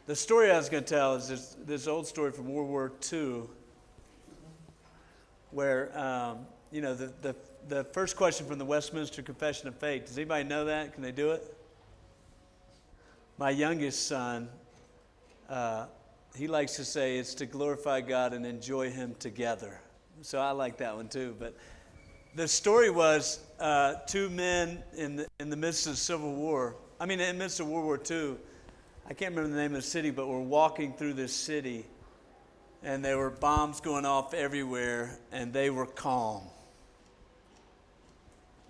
The story I was going to tell is this old story from World War II, where the first question from the Westminster Confession of Faith. Does anybody know that? Can they do it? My youngest son, he likes to say it's to glorify God and enjoy Him together. So I like that one too. But the story was two men in the midst of the Civil War. In the midst of World War II. I can't remember the name of the city, but we're walking through this city, and there were bombs going off everywhere, and they were calm.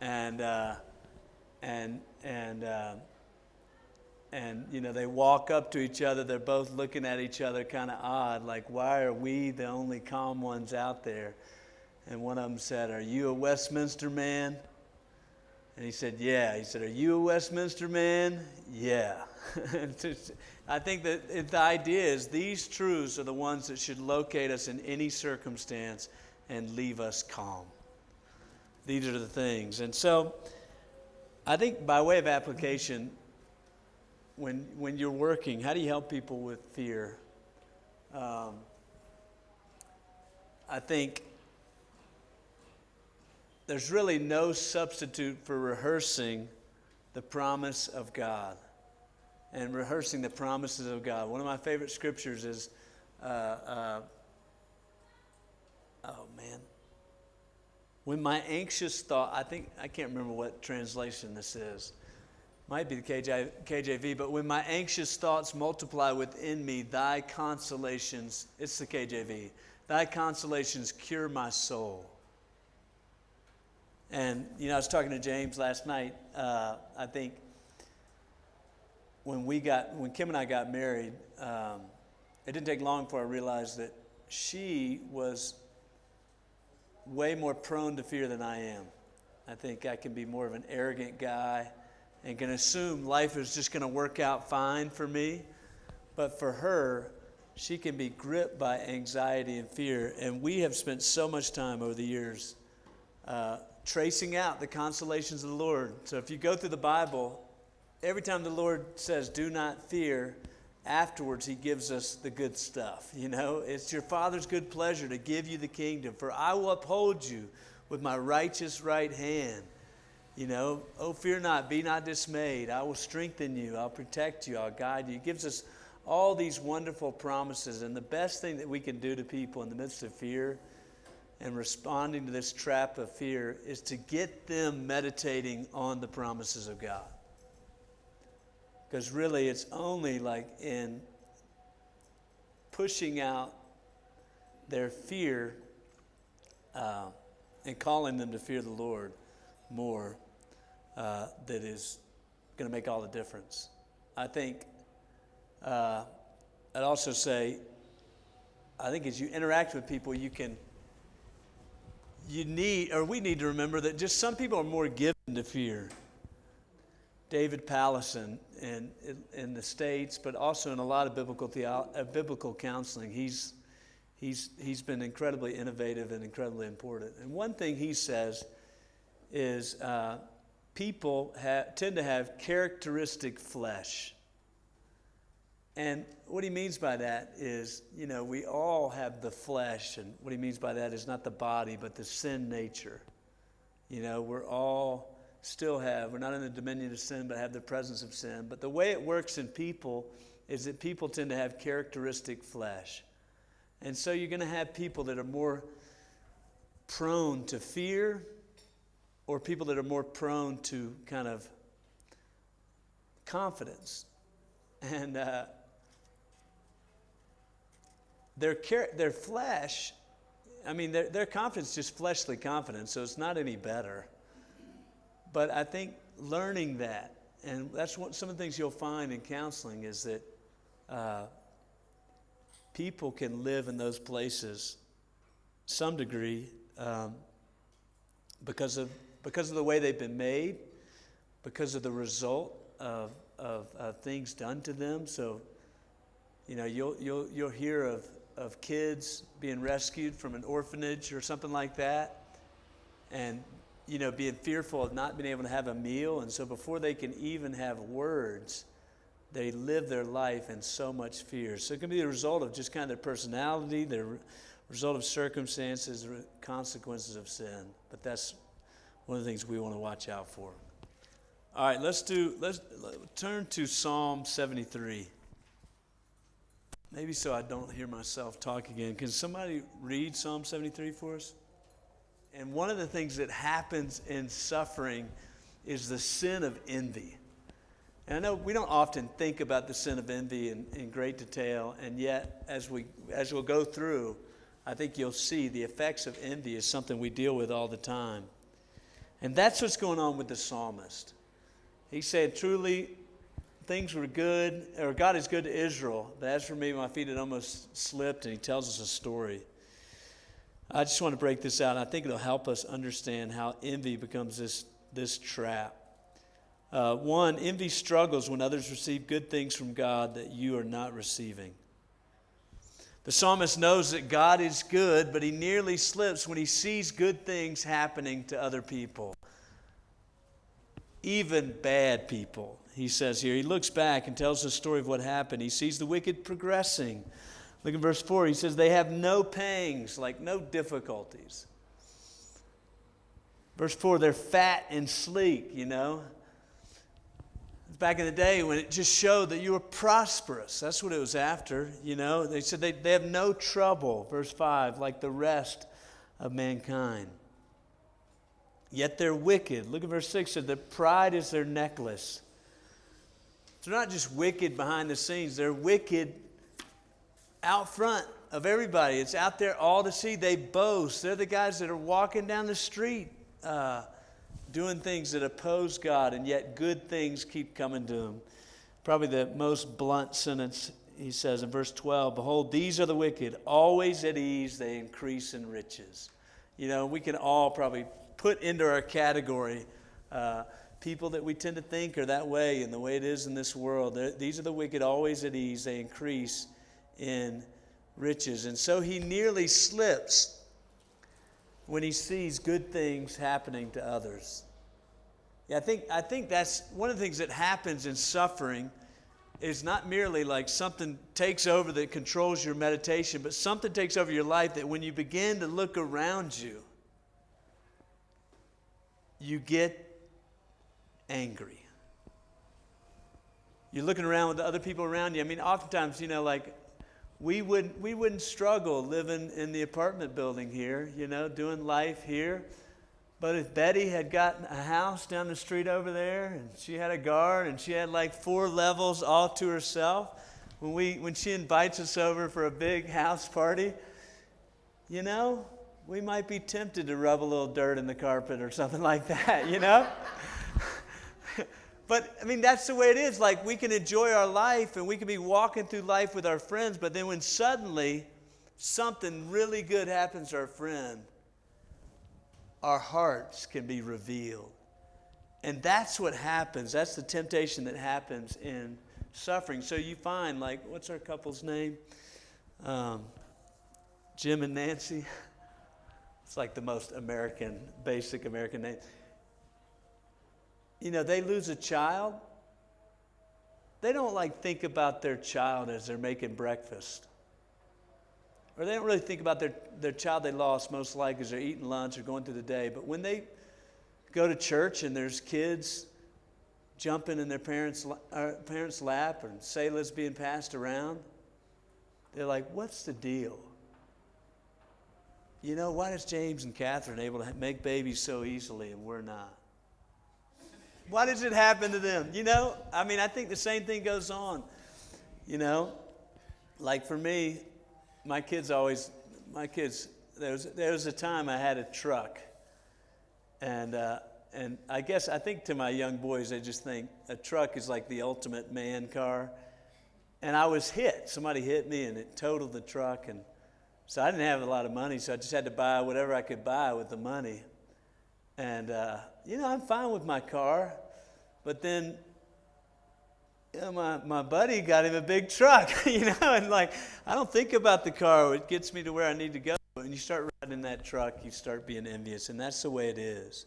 And they walk up to each other. They're both looking at each other kind of odd, like, why are we the only calm ones out there? And one of them said, "Are you a Westminster man?" And he said, "Yeah." He said, "Are you a Westminster man?" "Yeah." I think that the idea is these truths are the ones that should locate us in any circumstance and leave us calm. These are the things. And so I think by way of application, when you're working, how do you help people with fear? I think there's really no substitute for rehearsing the promise of God and rehearsing the promises of God. One of my favorite scriptures is, when my anxious thought, I can't remember what translation this is. Might be the KJV, but when my anxious thoughts multiply within me, thy consolations, it's the KJV, thy consolations cure my soul. And, I was talking to James last night. I think when Kim and I got married, it didn't take long before I realized that she was way more prone to fear than I am. I think I can be more of an arrogant guy and can assume life is just going to work out fine for me. But for her, she can be gripped by anxiety and fear. And we have spent so much time over the years tracing out the consolations of the Lord. So if you go through the Bible, every time the Lord says, "Do not fear," afterwards He gives us the good stuff. It's your Father's good pleasure to give you the kingdom. For I will uphold you with my righteous right hand. "Oh, fear not, be not dismayed. I will strengthen you. I'll protect you. I'll guide you." He gives us all these wonderful promises. And the best thing that we can do to people in the midst of fear and responding to this trap of fear is to get them meditating on the promises of God. Because really it's only like in pushing out their fear and calling them to fear the Lord more that is going to make all the difference. I think I'd also say, I think as you interact with people, we need to remember that just some people are more given to fear. David Pallison in the States, but also in a lot of biblical counseling, he's been incredibly innovative and incredibly important. And one thing he says is people tend to have characteristic flesh. And what he means by that is, we all have the flesh, and what he means by that is not the body, but the sin nature. We're not in the dominion of sin, but have the presence of sin. But the way it works in people is that people tend to have characteristic flesh. And so you're going to have people that are more prone to fear, or people that are more prone to kind of confidence. And their flesh, their confidence is just fleshly confidence, so it's not any better. But I think learning that, and that's some of the things you'll find in counseling, is that people can live in those places some degree because of the way they've been made, because of the result of things done to them. So, you'll hear of kids being rescued from an orphanage or something like that, and being fearful of not being able to have a meal. And so before they can even have words, they live their life in so much fear. So it can be the result of just kind of their personality, their result of circumstances, the consequences of sin. But that's one of the things we want to watch out for. All right, let's turn to Psalm 73. Maybe so I don't hear myself talk again. Can somebody read Psalm 73 for us? And one of the things that happens in suffering is the sin of envy. And I know we don't often think about the sin of envy in great detail, and yet as we'll go through, I think you'll see the effects of envy is something we deal with all the time. And that's what's going on with the psalmist. He said, truly, things were good, or God is good to Israel, but as for me, my feet had almost slipped, and he tells us a story. I just want to break this out, and I think it'll help us understand how envy becomes this trap. One, envy struggles when others receive good things from God that you are not receiving. The psalmist knows that God is good, but he nearly slips when he sees good things happening to other people. Even bad people, he says here. He looks back and tells the story of what happened. He sees the wicked progressing. Look at verse 4. He says, they have no pangs, like no difficulties. Verse 4, they're fat and sleek, you know. Back in the day when it just showed that you were prosperous. That's what it was after, you know. They said they have no trouble, verse 5, like the rest of mankind. Yet they're wicked. Look at verse 6, said that pride is their necklace. They're not just wicked behind the scenes. They're wicked out front of everybody. It's out there all to see. They boast. They're the guys that are walking down the street doing things that oppose God, and yet good things keep coming to them. Probably the most blunt sentence he says in verse 12, behold, these are the wicked, always at ease, they increase in riches. You know, we can all probably put into our category people that we tend to think are that way and the way it is in this world. These are the wicked, always at ease, they increase in riches. And so he nearly slips when he sees good things happening to others. Yeah, I think that's one of the things that happens in suffering is not merely like something takes over that controls your meditation, but something takes over your life that when you begin to look around you, you get angry. You're looking around with the other people around you. I mean, oftentimes, you know, like we wouldn't struggle living in the apartment building here, you know, doing life here. But if Betty had gotten a house down the street over there, and she had a garden, and she had like 4 levels all to herself, when she invites us over for a big house party, you know, we might be tempted to rub a little dirt in the carpet or something like that, you know? But, I mean, that's the way it is. Like, we can enjoy our life, and we can be walking through life with our friends, but then when suddenly something really good happens to our friend, our hearts can be revealed. And that's what happens. That's the temptation that happens in suffering. So you find, like, what's our couple's name? Jim and Nancy. It's like the most American, basic American name. You know, they lose a child. They don't, like, think about their child as they're making breakfast. Or they don't really think about their child they lost, most likely, as they're eating lunch or going through the day. But when they go to church and there's kids jumping in their parents' lap and Selah's being passed around, they're like, what's the deal? You know, why is James and Catherine able to make babies so easily and we're not? Why does it happen to them? You know, I mean, I think the same thing goes on. You know, like for me, my kids, there was a time I had a truck. And I think to my young boys, they just think a truck is like the ultimate man car. And I was hit. Somebody hit me and it totaled the truck. And so I didn't have a lot of money, so I just had to buy whatever I could buy with the money. And, you know, I'm fine with my car. But then, you know, my buddy got him a big truck, you know, and like, I don't think about the car. It gets me to where I need to go. When you start riding that truck, you start being envious, and that's the way it is.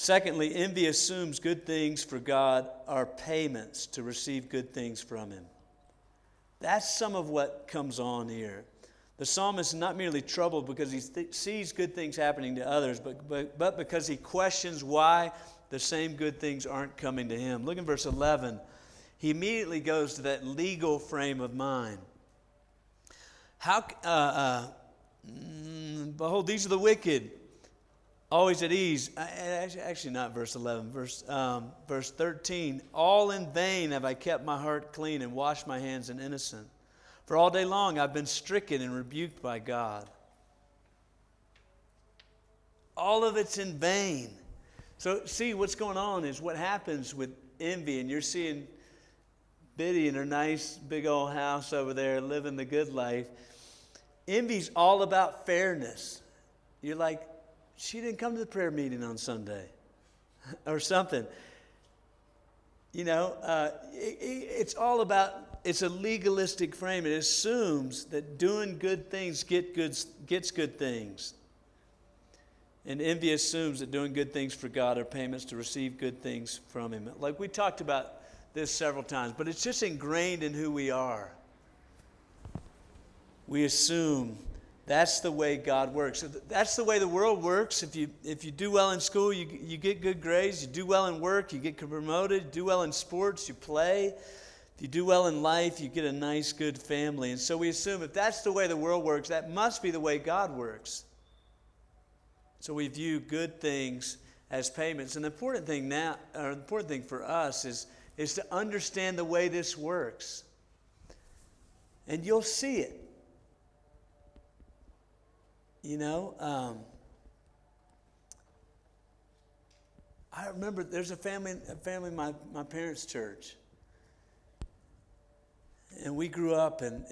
Secondly, envy assumes good things for God are payments to receive good things from Him. That's some of what comes on here. The psalmist is not merely troubled because he sees good things happening to others, but because he questions why the same good things aren't coming to him. Look in verse 11. He immediately goes to that legal frame of mind. Behold, these are the wicked, always at ease. Actually, not verse 11. Verse 13. All in vain have I kept my heart clean and washed my hands in innocent. For all day long I've been stricken and rebuked by God. All of it's in vain. So see, what's going on is what happens with envy, and you're seeing Biddy in her nice big old house over there living the good life. Envy's all about fairness. You're like, she didn't come to the prayer meeting on Sunday or something. You know, it's all about, it's a legalistic frame. It assumes that doing good things gets good things. And envy assumes that doing good things for God are payments to receive good things from Him. Like we talked about this several times, but it's just ingrained in who we are. We assume that's the way God works. That's the way the world works. If you do well in school, you get good grades. You do well in work, you get promoted. You do well in sports, you play. If you do well in life, you get a nice, good family. And so we assume if that's the way the world works, that must be the way God works. So we view good things as payments. And the important thing for us is to understand the way this works. And you'll see it. You know, I remember there's a family in my parents' church. And we grew up and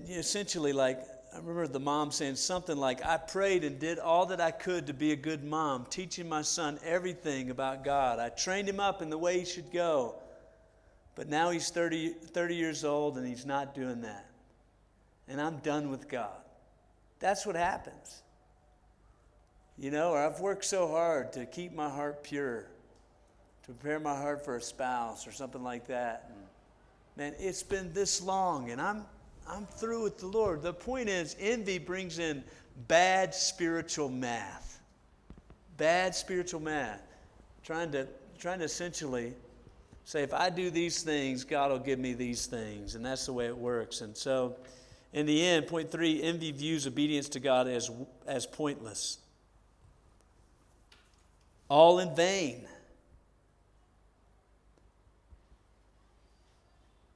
essentially, like, I remember the mom saying something like, I prayed and did all that I could to be a good mom, teaching my son everything about God. I trained him up in the way he should go. But now he's 30 years old and he's not doing that. And I'm done with God. That's what happens. You know, or I've worked so hard to keep my heart pure, to prepare my heart for a spouse or something like that. And man, it's been this long and I'm through with the Lord. The point is, envy brings in bad spiritual math. Bad spiritual math. Trying to essentially say, if I do these things, God will give me these things. And that's the way it works. And so, in the end, point 3, envy views obedience to God as pointless. All in vain.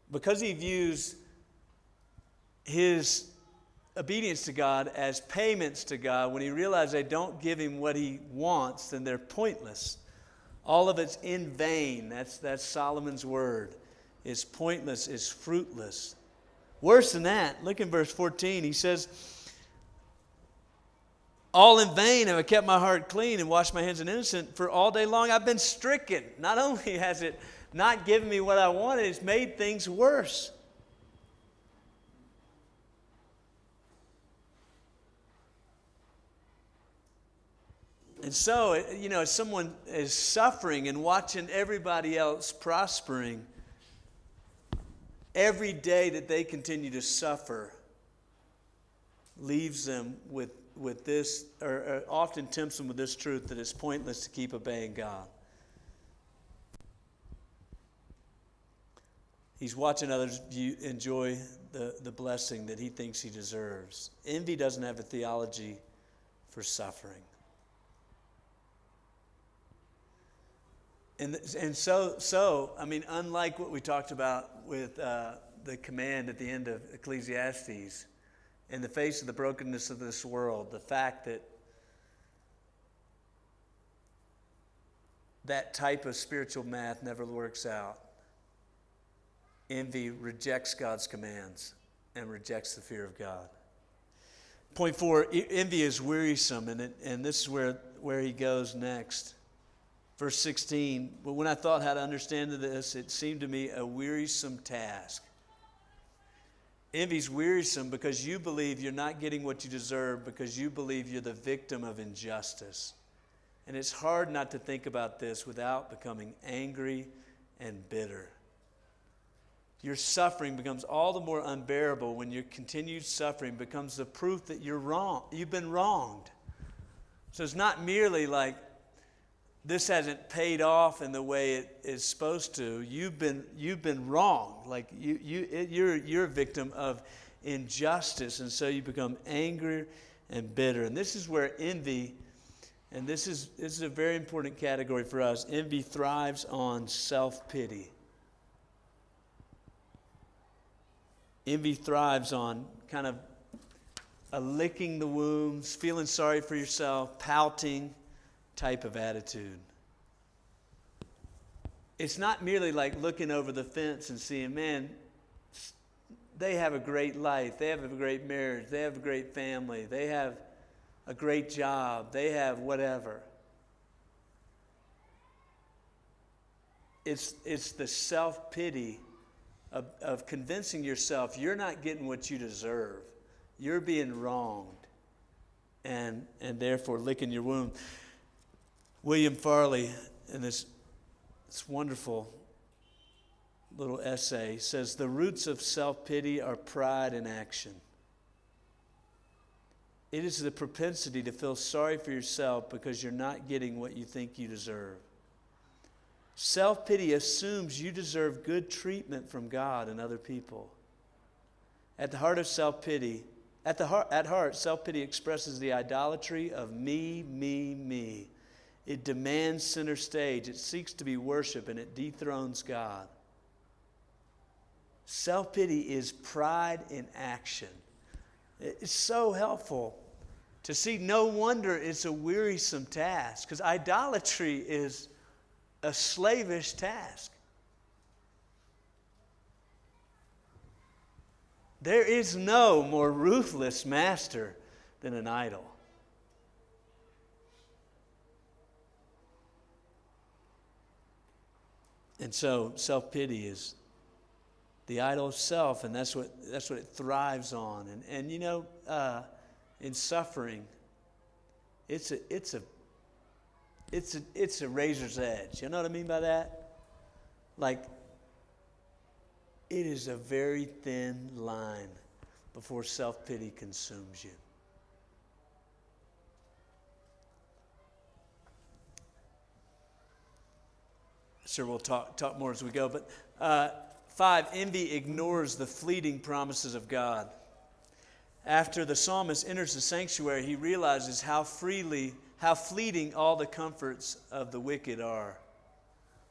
Because he views his obedience to God as payments to God, when he realizes they don't give him what he wants, then they're pointless. All of it's in vain. That's Solomon's word. It's pointless, it's fruitless. Worse than that, look in verse 14. He says, all in vain have I kept my heart clean and washed my hands in innocent, for all day long I've been stricken. Not only has it not given me what I wanted, it's made things worse. And so, you know, as someone is suffering and watching everybody else prospering, every day that they continue to suffer leaves them with this, or often tempts them with this truth that it's pointless to keep obeying God. He's watching others enjoy the blessing that he thinks he deserves. Envy doesn't have a theology for suffering. And so, I mean, unlike what we talked about with the command at the end of Ecclesiastes, in the face of the brokenness of this world, the fact that type of spiritual math never works out, envy rejects God's commands and rejects the fear of God. Point 4, envy is wearisome, and this is where he goes next. Verse 16, but when I thought how to understand this, it seemed to me a wearisome task. Envy's wearisome because you believe you're not getting what you deserve, because you believe you're the victim of injustice. And it's hard not to think about this without becoming angry and bitter. Your suffering becomes all the more unbearable when your continued suffering becomes the proof that you're wrong. You've been wronged. So it's not merely like this hasn't paid off in the way it is supposed to. You've been wronged. Like you're a victim of injustice, and so you become angry and bitter. And this is where envy, and this is a very important category for us. Envy thrives on self-pity. Envy thrives on kind of a licking the wounds, feeling sorry for yourself, pouting type of attitude. It's not merely like looking over the fence and seeing, man, they have a great life, they have a great marriage, they have a great family, they have a great job, they have whatever. It's the self-pity of convincing yourself you're not getting what you deserve. You're being wronged, and therefore licking your wound. William Farley, in this wonderful little essay, says, the roots of self-pity are pride in action. It is the propensity to feel sorry for yourself because you're not getting what you think you deserve. Self-pity assumes you deserve good treatment from God and other people. At heart, self-pity expresses the idolatry of me, me, me. It demands center stage. It seeks to be worshiped, and it dethrones God. Self-pity is pride in action. It's so helpful to see. No wonder it's a wearisome task, because idolatry is a slavish task. There is no more ruthless master than an idol. And so self-pity is the idol of self, and that's what it thrives on. And you know, in suffering, it's a razor's edge. You know what I mean by that? Like, it is a very thin line before self-pity consumes you. Sure, we'll talk more as we go. But 5, envy ignores the fleeting promises of God. After the psalmist enters the sanctuary, he realizes how fleeting all the comforts of the wicked are.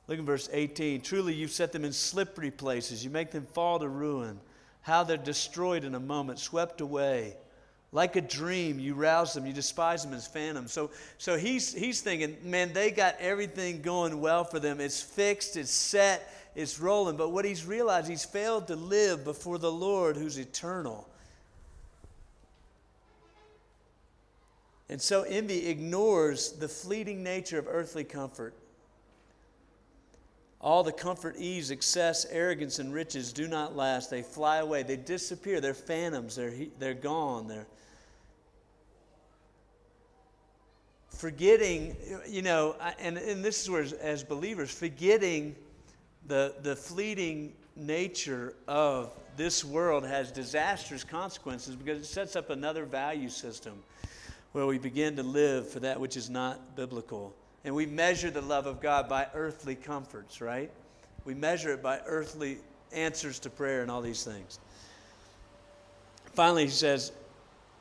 Look at verse 18. Truly, you've set them in slippery places. You make them fall to ruin. How they're destroyed in a moment, swept away. Like a dream, you rouse them. You despise them as phantoms. So he's thinking, man, they got everything going well for them. It's fixed, it's set, it's rolling. But what he's realized, he's failed to live before the Lord who's eternal. And so envy ignores the fleeting nature of earthly comfort. All the comfort, ease, excess, arrogance, and riches do not last. They fly away. They disappear. They're phantoms. They're gone. They're forgetting, you know, and this is where, as believers, forgetting the fleeting nature of this world has disastrous consequences, because it sets up another value system where we begin to live for that which is not biblical. And we measure the love of God by earthly comforts, right? We measure it by earthly answers to prayer and all these things. Finally, he says,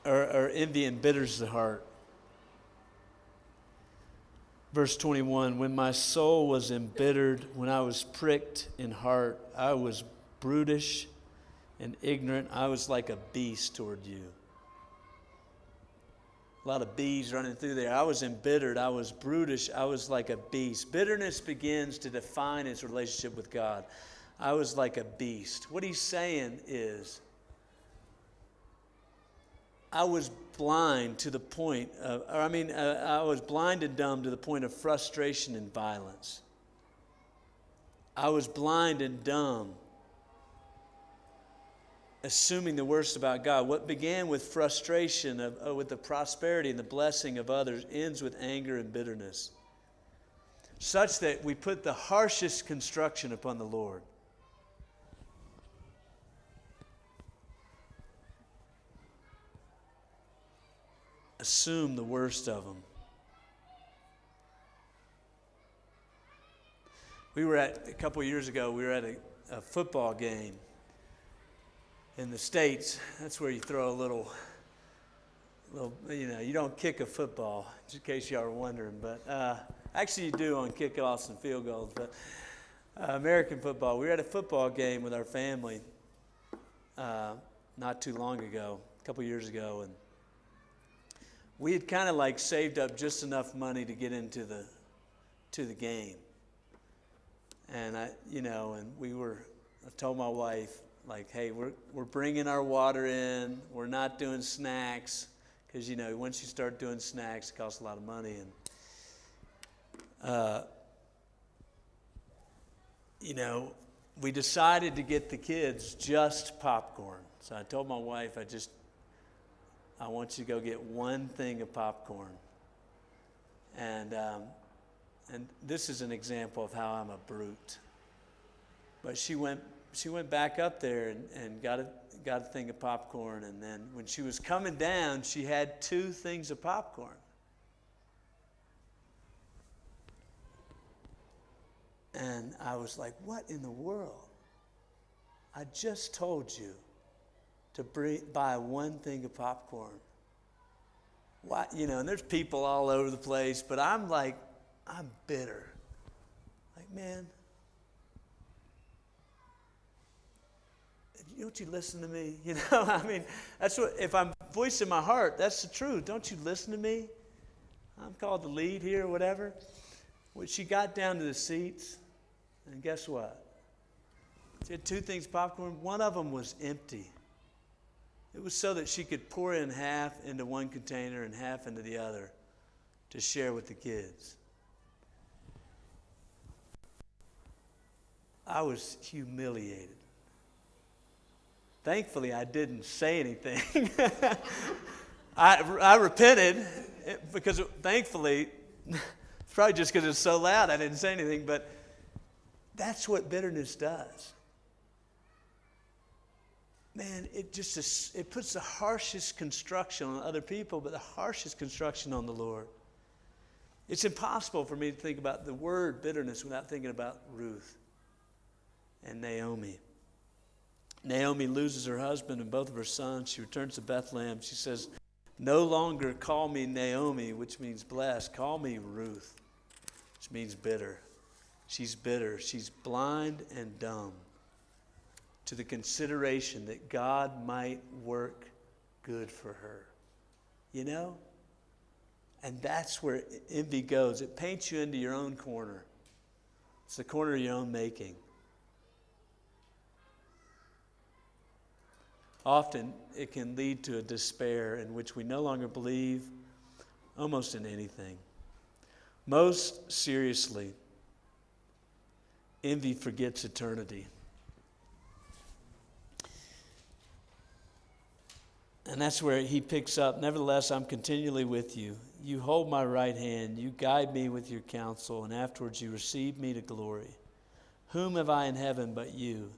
or envy embitters the heart. Verse 21, when my soul was embittered, when I was pricked in heart, I was brutish and ignorant. I was like a beast toward you. A lot of bees running through there. I was embittered. I was brutish. I was like a beast. Bitterness begins to define his relationship with God. I was like a beast. What he's saying is, I was blind to the point of, I was blind and dumb to the point of frustration and violence. I was blind and dumb assuming the worst about God. What began with frustration with the prosperity and the blessing of others ends with anger and bitterness, such that we put the harshest construction upon the Lord. Assume the worst of them. A couple of years ago, we were at a football game in the States. That's where you throw a little, you don't kick a football, just in case y'all are wondering. But actually you do on kickoffs and field goals. But American football, we were at a football game with our family not too long ago, a couple of years ago. And we had kind of like saved up just enough money to get into the game. And I told my wife, like, hey, we're bringing our water in. We're not doing snacks, because once you start doing snacks, it costs a lot of money. And we decided to get the kids just popcorn. So I told my wife, I want you to go get one thing of popcorn. And this is an example of how I'm a brute. But she went back up there and got a thing of popcorn. And then when she was coming down, she had 2 things of popcorn. And I was like, what in the world? I just told you to buy 1 thing of popcorn. Why? And there's people all over the place, but I'm bitter. Like, man, don't you listen to me? I mean, that's what, if I'm voicing my heart, that's the truth. Don't you listen to me? I'm called to lead here or whatever. Well, she got down to the seats, and guess what? She had 2 things popcorn. One of them was empty. It was so that she could pour in half into one container and half into the other to share with the kids. I was humiliated. Thankfully, I didn't say anything. I repented because thankfully, it's probably just because it's so loud I didn't say anything, but that's what bitterness does. Man, it puts the harshest construction on other people, but the harshest construction on the Lord. It's impossible for me to think about the word bitterness without thinking about Ruth and Naomi. Naomi loses her husband and both of her sons. She returns to Bethlehem. She says, no longer call me Naomi, which means blessed. Call me Ruth, which means bitter. She's bitter. She's blind and dumb to the consideration that God might work good for her. And that's where envy goes. It paints you into your own corner. It's the corner of your own making. Often it can lead to a despair in which we no longer believe almost in anything. Most seriously, envy forgets eternity. And that's where he picks up, nevertheless, I'm continually with you. You hold my right hand. You guide me with your counsel, and afterwards you receive me to glory. Whom have I in heaven but you?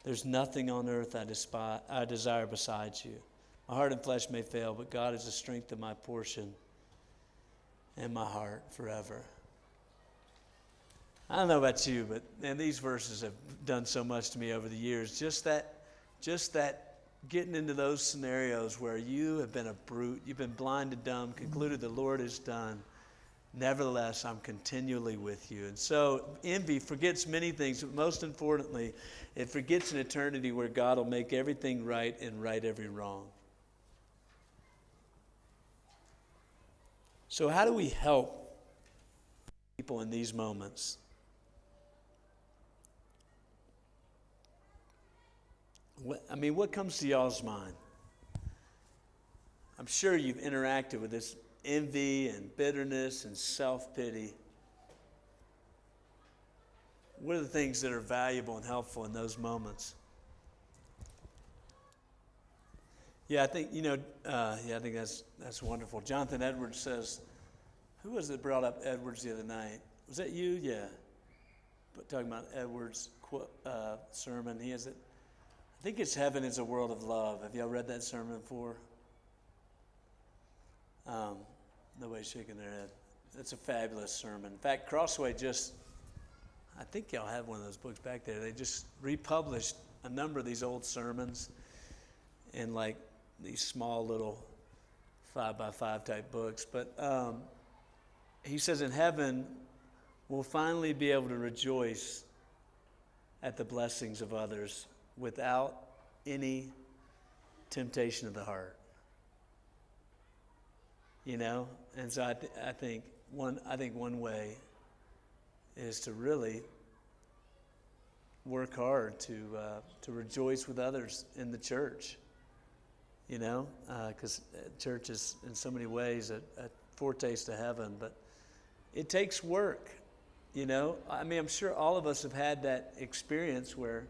There's nothing on earth I desire besides you. My heart and flesh may fail, but God is the strength of my portion and my heart forever. I don't know about you, but man, these verses have done so much to me over the years. Just that getting into those scenarios where you have been a brute, you've been blind and dumb, concluded the Lord is done. Nevertheless, I'm continually with you. And so envy forgets many things, but most importantly, it forgets an eternity where God will make everything right and right every wrong. So how do we help people in these moments? What comes to y'all's mind? I'm sure you've interacted with this envy and bitterness and self-pity. What are the things that are valuable and helpful in those moments? Yeah, I think, I think that's wonderful. Jonathan Edwards says, who was it brought up Edwards the other night? Was that you? Yeah. But talking about Edwards' sermon, he has it. I think it's Heaven is a World of Love. Have y'all read that sermon before? Nobody's shaking their head. It's a fabulous sermon. In fact, Crossway I think y'all have one of those books back there. They just republished a number of these old sermons in like these small little 5x5 type books. But he says in heaven, we'll finally be able to rejoice at the blessings of others without any temptation of the heart. And so I think one way is to really work hard to rejoice with others in the church. Because church is in so many ways a foretaste to heaven, but it takes work. I'm sure all of us have had that experience where,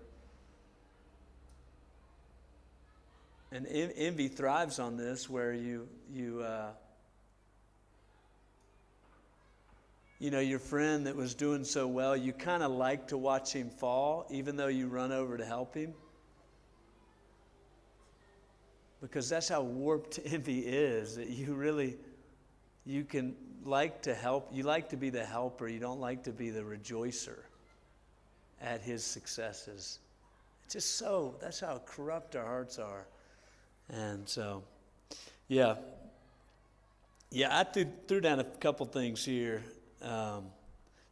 and envy thrives on this, where your friend that was doing so well, you kind of like to watch him fall, even though you run over to help him. Because that's how warped envy is, that you can like to help, you like to be the helper, you don't like to be the rejoicer at his successes. It's just that's how corrupt our hearts are. And so, yeah, I threw down a couple things here.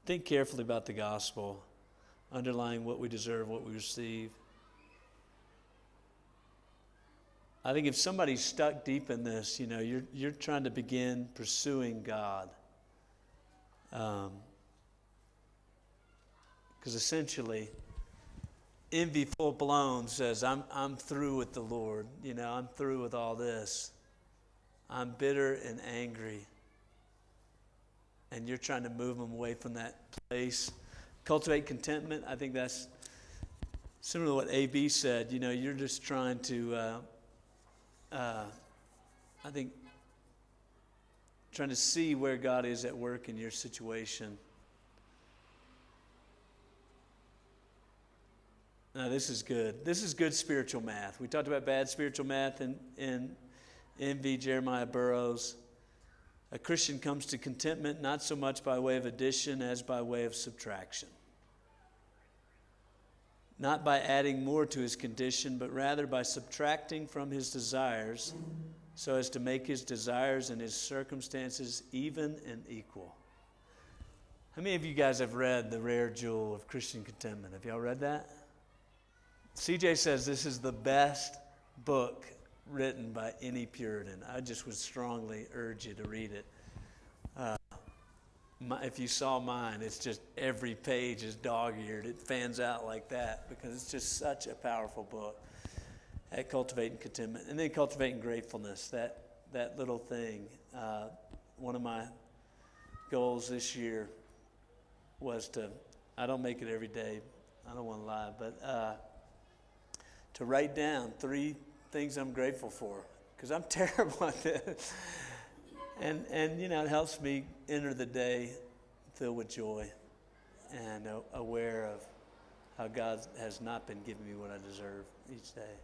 Think carefully about the gospel, underlying what we deserve, what we receive. I think if somebody's stuck deep in this, you're trying to begin pursuing God. Because essentially, envy full blown says, I'm through with the Lord. I'm through with all this. I'm bitter and angry. And you're trying to move them away from that place. Cultivate contentment. I think that's similar to what A.B. said. You're just trying to, trying to see where God is at work in your situation. Now, this is good. This is good spiritual math. We talked about bad spiritual math in envy, Jeremiah Burroughs. A Christian comes to contentment not so much by way of addition as by way of subtraction. Not by adding more to his condition, but rather by subtracting from his desires so as to make his desires and his circumstances even and equal. How many of you guys have read The Rare Jewel of Christian Contentment? Have y'all read that? CJ says this is the best book written by any Puritan. I just would strongly urge you to read it. If you saw mine, it's just every page is dog-eared. It fans out like that because it's just such a powerful book at cultivating contentment. And then cultivating gratefulness, that little thing. One of my goals this year was I don't make it every day, I don't want to lie, but to write down 3 things I'm grateful for, because I'm terrible at this. And it helps me enter the day filled with joy and aware of how God has not been giving me what I deserve each day.